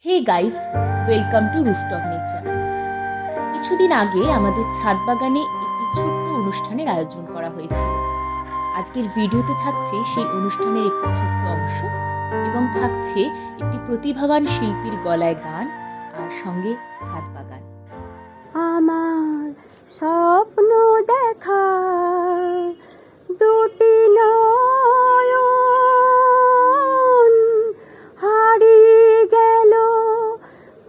Hey guys, welcome to rooftop nature. কিছুদিন আগে আমাদের ছাদ বাগানে একটি ছোট্ট অনুষ্ঠানের আয়োজন করা হয়েছিল। আজকের ভিডিওতে থাকছে সেই অনুষ্ঠানের একটি ছোট্ট অংশ এবং থাকছে একটি প্রতিভাবান শিল্পীর গলায় গান আর সঙ্গে ছাদ বাগান। আমার স্বপ্ন দেখা দুটি নয়ন হারিয়ে গেল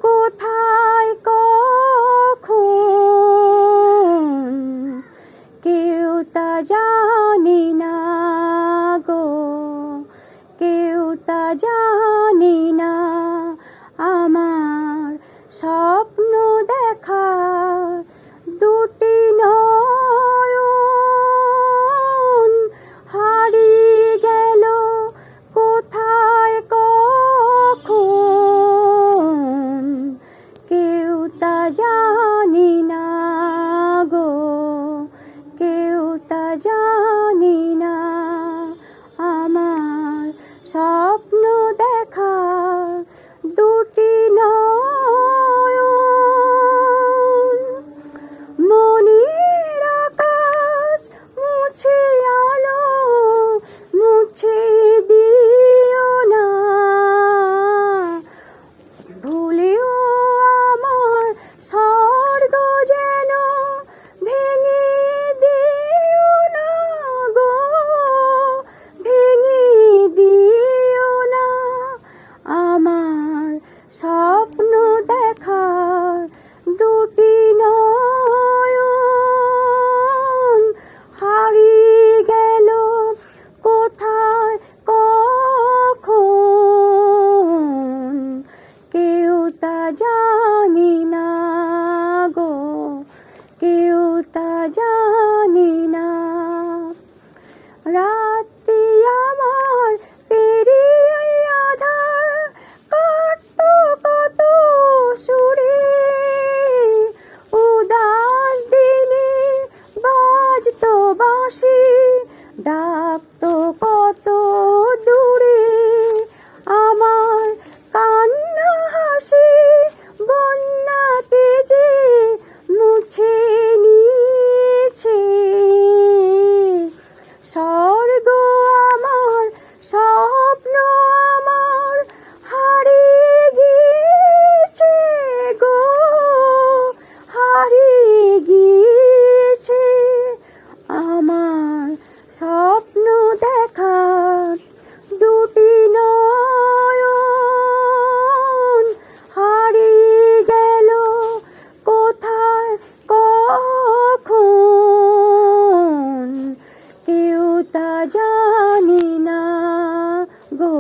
কোথায় কখন, কেউ তা জানি না গো, কেউ তা জানি না। আমার স্বপ্ন দেখা দুটি নয়ন হারিয়ে গেল কোথায় কখন, কেউ তা জানি না গো, কেউ তা জানি না। আমার স্বপ্ন দেখা দুটি নয়ন, মনের আকাশ মুছে আলো মুছে দিও না, ভুলেও আমার স্বর্গ যেন ভেঙে দিও না গো, ভেঙে দিও না। আমার স্বপ্ন দেখার দুটি নয়ন হারিয়ে গেল কোথায় কখন, কেউ তা জানি না গো, কেউ তা জানি না। রাত্রি আমার পেরিয়ে আধার কাটত কত সুরে, উদাস দিনে বাজত বাঁশি ডাকত কত দূরে। আমার কান্না হাসি বন্যাকে যে মুছে নিয়েছে, স্বর্গ আমার স্বপ্ন আমার হারিয়ে গিয়েছে গো, হারিয়ে গিয়েছে। আমার স্বপ্ন দেখা দুটি নয়ন হারিয়ে গেল কোথায় কখন, কেউ তা জানি না গো।